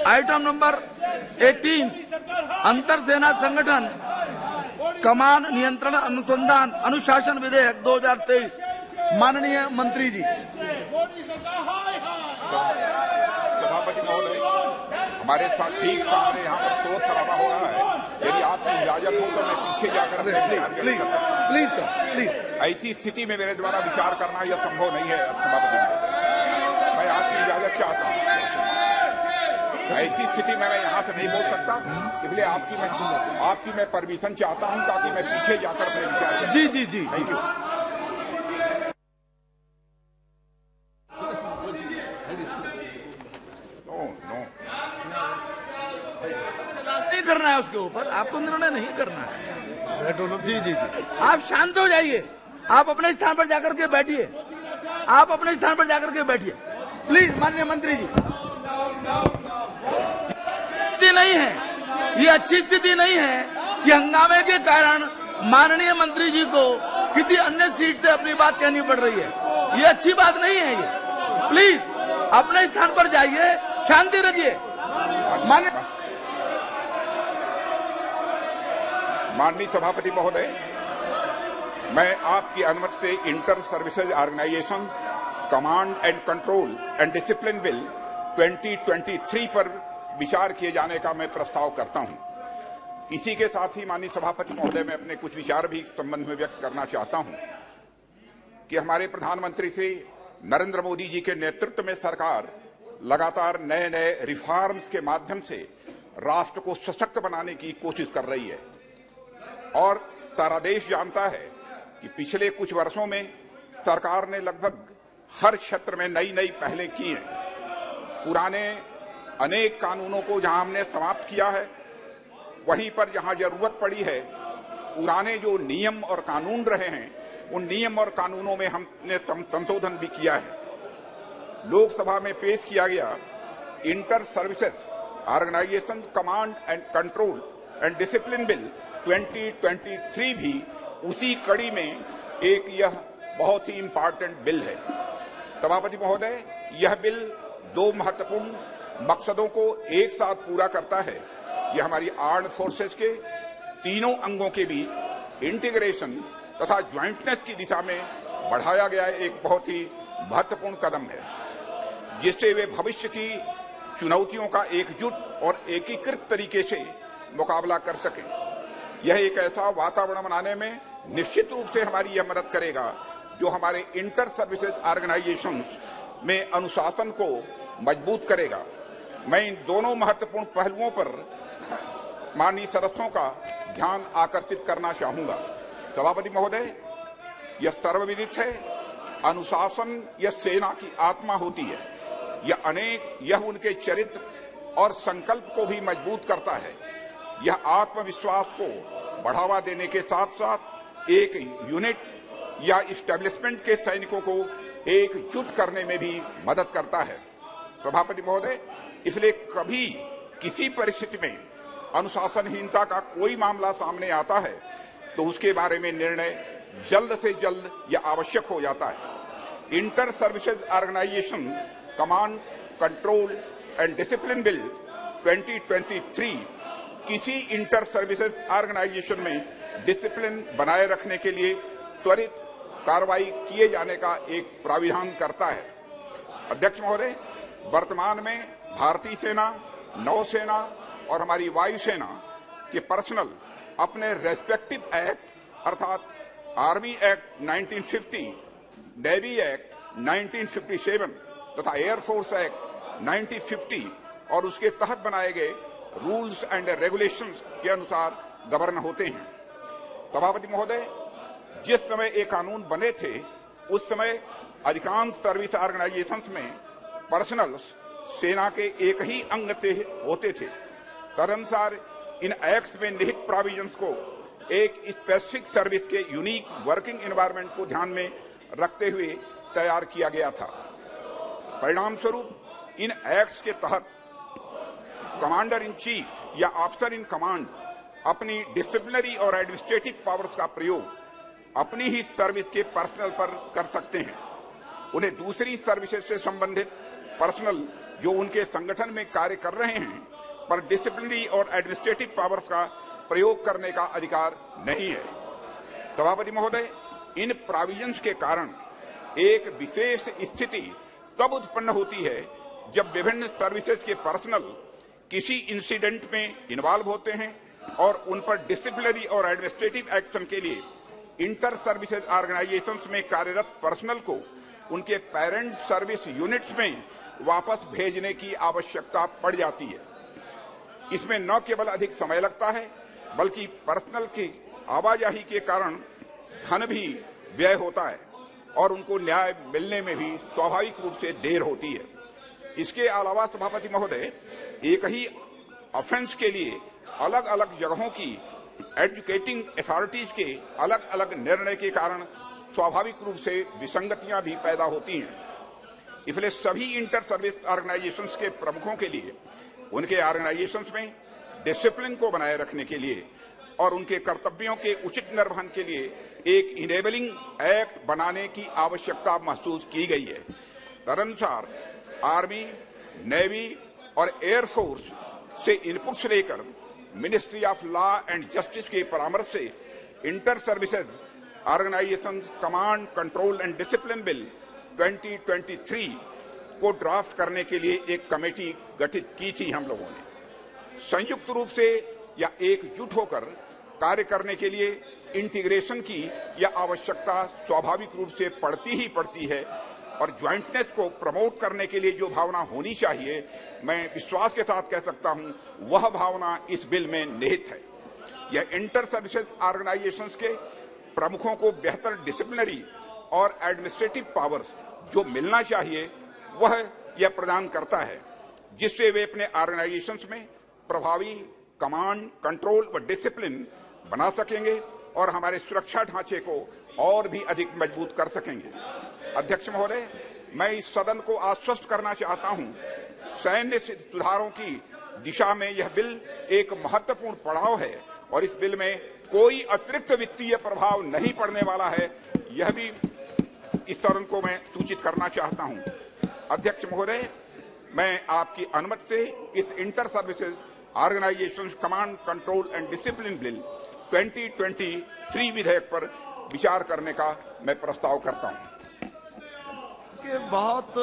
Item number 18 अंतर सेना संगठन कमान नियंत्रण अनुसंधान अनुशासन विधेयक 2023। माननीय मंत्री जी। सभापति महोदय, हमारे साथ ठीक सामने यहाँ पर शोर शराबा हो रहा है। यदि आपकी इजाजत हो तो मैं पीछे जाकर प्लीज सर प्लीज। ऐसी स्थिति में मेरे द्वारा विचार करना यह संभव नहीं है सभापति महोदय। मैं आपकी इजाजत चाहता हूँ। ऐसी स्थिति में मैं यहाँ से नहीं बोल सकता, इसलिए आपकी मैं परमिशन चाहता हूँ ताकि मैं पीछे जाकर अपने विचार। जी। Thank you. नहीं करना है उसके ऊपर, आपको निर्णय नहीं करना है। जी। आप शांत हो जाइए, आप अपने स्थान पर जाकर के बैठिए, आप अपने स्थान पर जाकर के बैठिए प्लीज। माननीय मंत्री जी, स्थिति नहीं है, ये अच्छी स्थिति नहीं है कि हंगामे के कारण माननीय मंत्री जी को किसी अन्य सीट से अपनी बात कहनी पड़ रही है। ये अच्छी बात नहीं है। ये प्लीज अपने स्थान पर जाइए, शांति रखिए। माननीय सभापति महोदय, मैं आपकी अनुमति से inter services organisation command and control and discipline bill 2023 पर विचार किए जाने का मैं प्रस्ताव करता हूं। इसी के साथ ही माननीय सभापति महोदय, मैं अपने कुछ विचार भी इस संबंध में व्यक्त करना चाहता हूं कि हमारे प्रधानमंत्री श्री नरेंद्र मोदी जी के नेतृत्व में सरकार लगातार नए नए रिफॉर्म्स के माध्यम से राष्ट्र को सशक्त बनाने की कोशिश कर रही है और सारा देश जानता है कि पिछले कुछ वर्षों में सरकार ने लगभग हर क्षेत्र में नई नई पहलें की हैं। पुराने अनेक कानूनों को जहां हमने समाप्त किया है, वहीं पर जहां जरूरत पड़ी है पुराने जो नियम और कानून रहे हैं, उन नियम और कानूनों में हमने संशोधन भी किया है। लोकसभा में पेश किया गया inter services organisation command and control and discipline bill 2023 भी उसी कड़ी में एक यह बहुत ही इंपॉर्टेंट बिल है। सभापति महोदय, यह बिल दो महत्वपूर्ण मकसदों को एक साथ पूरा करता है। यह हमारी आर्म्ड फोर्सेस के तीनों अंगों के बीच इंटीग्रेशन तथा ज्वाइंटनेस की दिशा में बढ़ाया गया एक बहुत ही महत्वपूर्ण कदम है, जिससे वे भविष्य की चुनौतियों का एकजुट और एकीकृत तरीके से मुकाबला कर सकें। यह एक ऐसा वातावरण बनाने में निश्चित रूप से हमारी यह मदद करेगा जो हमारे इंटर सर्विसेज ऑर्गेनाइजेशंस में अनुशासन को मजबूत करेगा। मैं इन दोनों महत्वपूर्ण पहलुओं पर माननीय सदस्यों का ध्यान आकर्षित करना चाहूंगा। सभापति महोदय, यह सर्वविदित है, अनुशासन यह सेना की आत्मा होती है। यह उनके चरित्र और संकल्प को भी मजबूत करता है। यह आत्मविश्वास को बढ़ावा देने के साथ साथ एक यूनिट या इस्टेब्लिशमेंट के सैनिकों को एकजुट करने में भी मदद करता है। सभापति महोदय, इसलिए कभी किसी परिस्थिति में अनुशासनहीनता का कोई मामला सामने आता है तो उसके बारे में निर्णय जल्द से जल्द या आवश्यक हो जाता है। Inter services organisation command control and discipline bill 2023 किसी इंटर सर्विसेज ऑर्गेनाइजेशन में डिसिप्लिन बनाए रखने के लिए त्वरित कार्रवाई किए जाने का एक प्राविधान करता है। अध्यक्ष महोदय, वर्तमान में भारतीय सेना, नौसेना और हमारी वायुसेना के पर्सनल अपने रेस्पेक्टिव एक्ट अर्थात आर्मी एक्ट 1950, नेवी एक्ट 1957 तथा एयरफोर्स एक्ट 1950 और उसके तहत बनाए गए रूल्स एंड रेगुलेशंस के अनुसार गवर्न होते हैं। सभापति महोदय, जिस समय ये कानून बने थे उस समय अधिकांश सर्विस ऑर्गेनाइजेशंस में पर्सनल्स सेना के एक ही अंग से होते थे। तदनुसार इन एक्ट्स में निहित प्रोविजंस को एक स्पेसिफिक सर्विस के यूनिक वर्किंग एनवायरनमेंट को ध्यान में रखते हुए तैयार किया गया था। परिणाम स्वरूप इन एक्ट्स के तहत कमांडर इन चीफ या ऑफिसर इन कमांड अपनी डिसिप्लिनरी और एडमिनिस्ट्रेटिव पावर्स का प्रयोग अपनी ही सर्विस के पर्सनल पर कर सकते हैं। उन्हें दूसरी सर्विसेज से संबंधित पर्सनल जो उनके संगठन में कार्य कर रहे हैं पर डिसिप्लिनरी और एडमिनिस्ट्रेटिव पावर्स का प्रयोग करने का अधिकार नहीं है। सभापति महोदय, इन प्रोविजंस के कारण एक विशेष स्थिति तब उत्पन्न होती है जब विभिन्न सर्विसेज के पर्सनल किसी इंसिडेंट में इन्वॉल्व होते हैं और उन पर डिसिप्लिनरी और एडमिनिस्ट्रेटिव एक्शन के लिए इंटर सर्विसेज ऑर्गेनाइजेशंस में कार्यरत पर्सनल को उनके पेरेंट सर्विस यूनिट्स में वापस भेजने की आवश्यकता पड़ जाती है। इसमें न केवल अधिक समय लगता है बल्कि पर्सनल की आवाजाही के कारण धन भी व्यय होता है और उनको न्याय मिलने में भी स्वाभाविक रूप से देर होती है। इसके अलावा सभापति महोदय, एक ही ऑफेंस के लिए अलग अलग जगहों की एजुकेटिंग अथॉरिटीज के अलग अलग निर्णय के कारण स्वाभाविक रूप से विसंगतियां भी पैदा होती हैं। इसलिए सभी इंटर सर्विस ऑर्गेनाइजेशंस के प्रमुखों के लिए उनके ऑर्गेनाइजेशंस में डिसिप्लिन को बनाए रखने के लिए और उनके कर्तव्यों के उचित निर्वहन के लिए एक इनेबलिंग एक्ट बनाने की आवश्यकता महसूस की गई है। तदनुसार आर्मी, नेवी और एयरफोर्स से इनपुट्स लेकर ministry of law and justice के परामर्श से inter services organisation command, control and discipline bill 2023 को ड्राफ्ट करने के लिए एक कमेटी गठित की थी हम लोगों ने। संयुक्त रूप से या एकजुट होकर कार्य करने के लिए इंटीग्रेशन की यह आवश्यकता स्वाभाविक रूप से पड़ती है और ज्वाइंटनेस को प्रमोट करने के लिए जो भावना होनी चाहिए, मैं विश्वास के साथ कह सकता हूं, वह भावना इस बिल में निहित है। यह इंटर सर्विसेज ऑर्गेनाइजेशंस के प्रमुखों को बेहतर डिसिप्लिनरी और एडमिनिस्ट्रेटिव पावर्स जो मिलना चाहिए वह यह प्रदान करता है, जिससे वे अपने ऑर्गेनाइजेशंस में प्रभावी कमांड, कंट्रोल व डिसिप्लिन बना सकेंगे और हमारे सुरक्षा ढांचे को और भी अधिक मजबूत कर सकेंगे। अध्यक्ष महोदय, मैं इस सदन को आश्वस्त करना चाहता हूं, सैन्य सुधारों की दिशा में यह बिल एक महत्वपूर्ण पड़ाव है और इस बिल में कोई अतिरिक्त वित्तीय प्रभाव नहीं पड़ने वाला है, यह भी इस सदन को मैं सूचित करना चाहता हूं। अध्यक्ष महोदय, मैं आपकी अनुमति से इस inter services organisation command, control and discipline bill 2023 विधेयक पर विचार करने का मैं प्रस्ताव करता हूं। कि बहुत